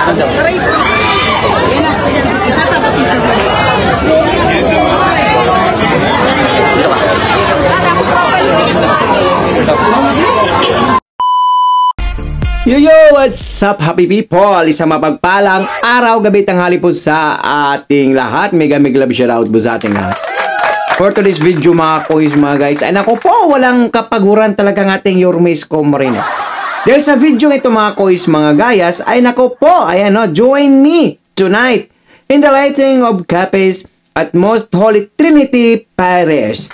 Yo, what's up happy people? Isang mapagpalang araw, gabi, tanghali po sa ating lahat. Mega love shoutout po sa ating lahat. For today's video mga kois mga guys, ay nako po, walang kapaguran talaga ng ating Yormes Comorino. Dahil sa video ito mga kois mga gayas, ay nako po, ayan o, join me tonight in the lighting of Cape's at Most Holy Trinity Parish,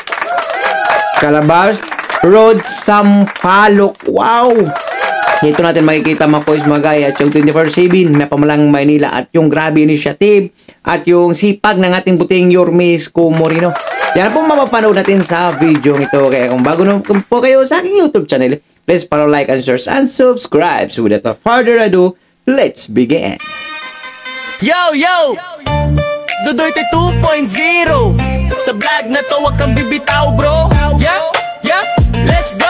Calabas Road, Sampaloc. Wow! Ito natin makikita mga kois mga gayas, yung 24/7 na Pamalang Maynila at yung grabe initiative at yung sipag ng ating puting Yormes Comorino. Yan po mapapanood natin sa video ito. Kaya kung bago na po kayo sa aking YouTube channel, please follow, like, and share, and subscribe. So without further ado, let's begin. Yo, yo! Dudoyte 2.0. Sa vlog na to, wag kang bibitaw, bro. Yeah, yeah, let's go!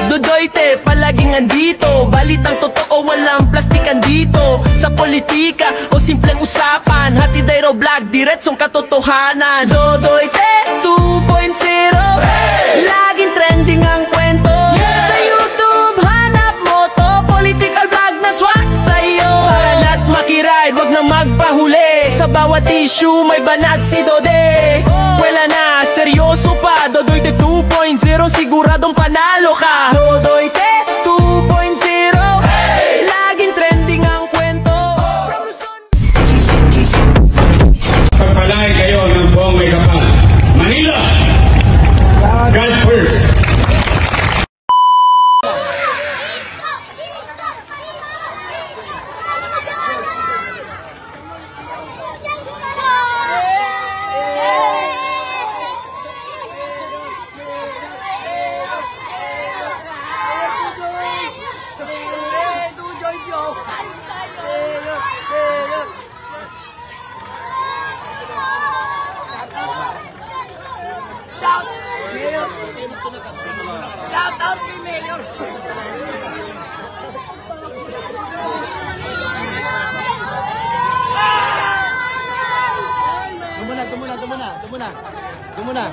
Dudoyte, palaging andito. Balitang totoo, walang plastikan dito. Sa politika o simpleng usapan, Hatidero vlog, diretsong katotohanan. Dudoyte 2.0, laging trending ang kwento. Sa YouTube, hanap mo to, political vlog na swak sa'yo. Banat makiride, wag na magpahuli. Sa bawat issue, may banat si Dode. Wala na, seryoso pa. Dudoyte 2.0, siguradong panalo ka. Dudoyte 2.0, laging trending ang kwento. Pagpalain kayo ng buong may kapal. Manila, God first. Shout out kay Mayor. Dumuna.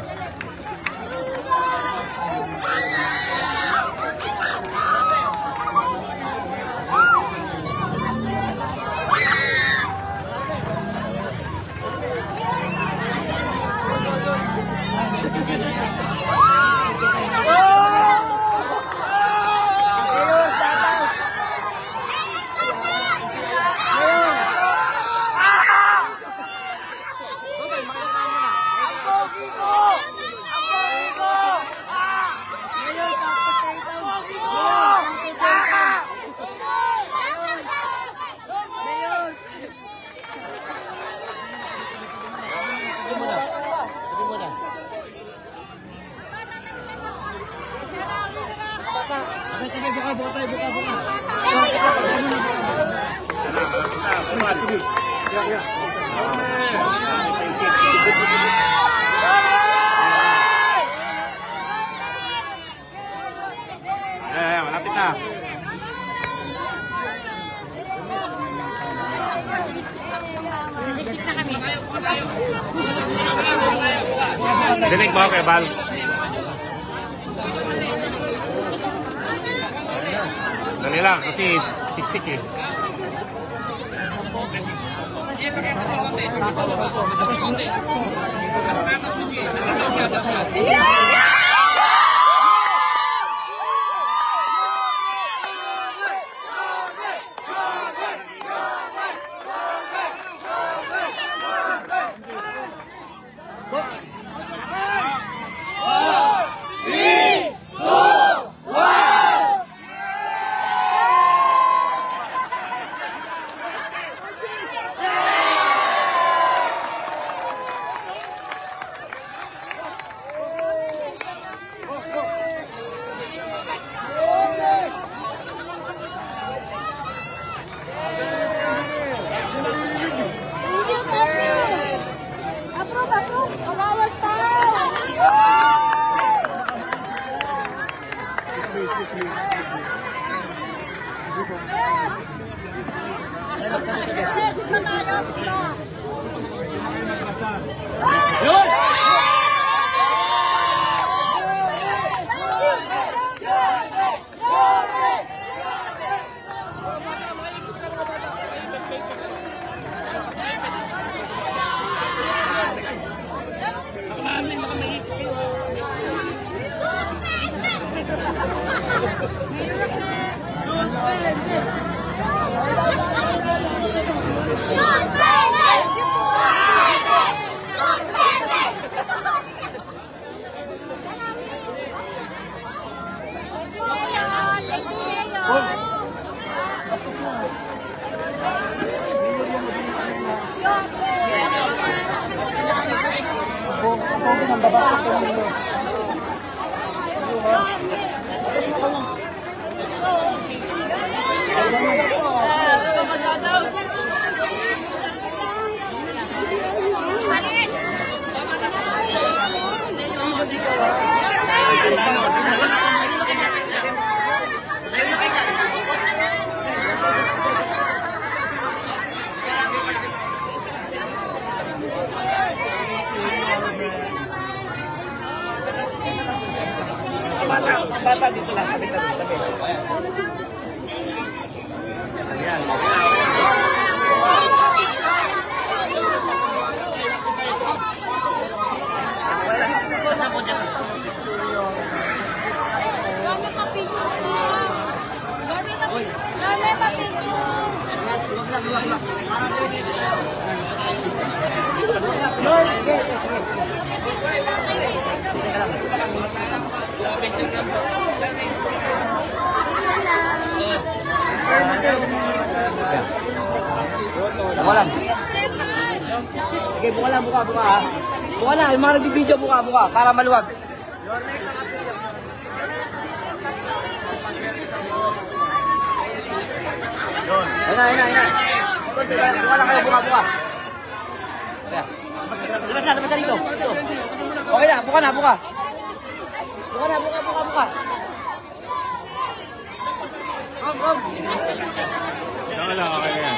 Malapit na. Dinig mo kay Bal. Dali lang kasi siksik eh. Bata dito lang, tabi. Buka lang. Okay, buka lang, buka ha. Buka lang, yung mga nag-video, buka, para maluwag. Ayun na. Buka lang kayo, buka. Labas na dito. Okay na, buka na. Buka. Kom. Okay yan.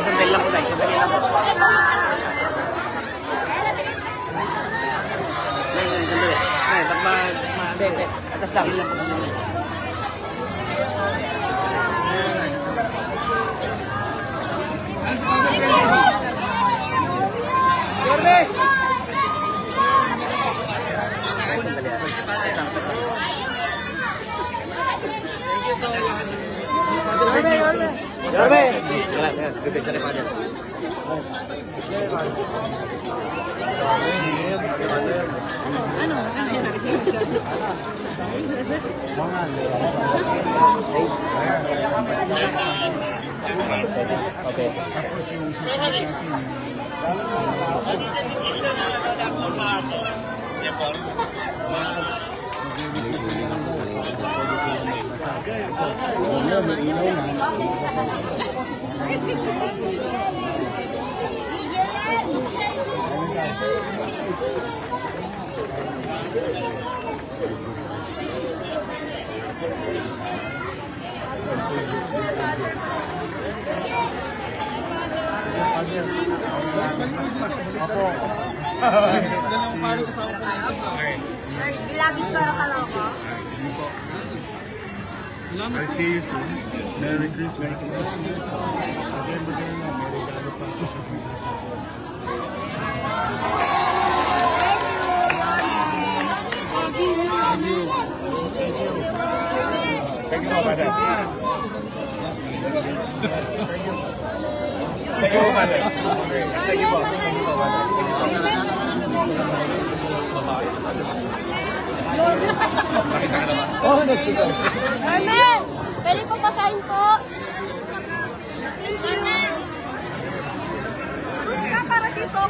Sandali lang po. Sandali. Atas lang. Ilagin para kaloko. I'll see you soon. Merry Christmas. Thank you, Father. Amen! Pwede po pasahin po. Para dito.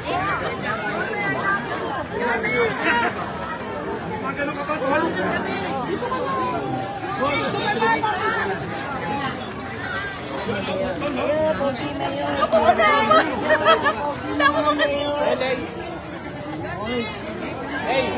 Ako kasama. Hindi ako makasama. Hey!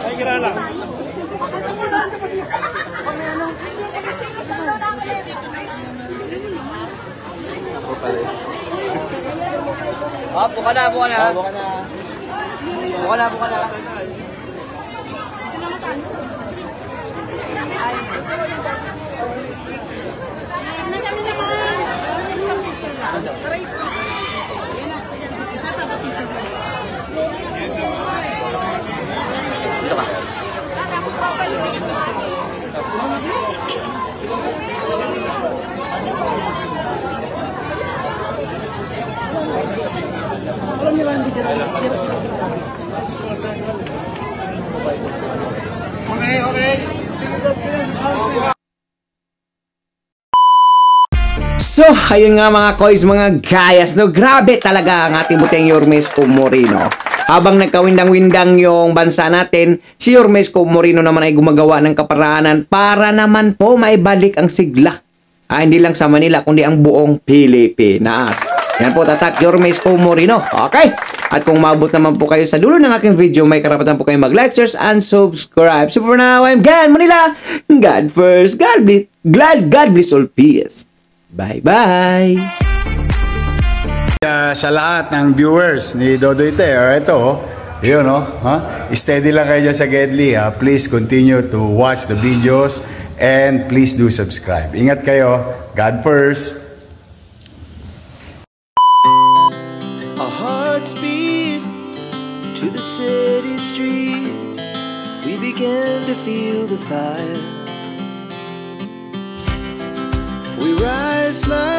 Ay, kirala. Buka na. Buka na. Dito ka. Alam nila hindi sila Okay. So, ayun nga mga koys, mga gayas, no? Grabe talaga ang ating buteng Yormesco Moreno. Habang nagkawindang-windang yung bansa natin, si Yormesco Moreno naman ay gumagawa ng kaparaanan para naman po maibalik ang sigla. Hindi lang sa Manila, kundi ang buong Pilipinas. Yan po, tatak Yormesco Moreno. Okay? At kung maabot naman po kayo sa dulo ng aking video, may karapatan po kayo mag-like, share, and subscribe. So for now, I'm Gan Manila. God first, God bless all peace. Bye-bye! Sa lahat ng viewers ni Dodoyte, ito, yun, steady lang kayo dyan sa Gedli. Please continue to watch the videos and please do subscribe. Ingat kayo. God first. Our hearts beat to the city streets. We began to feel the fire. We rise like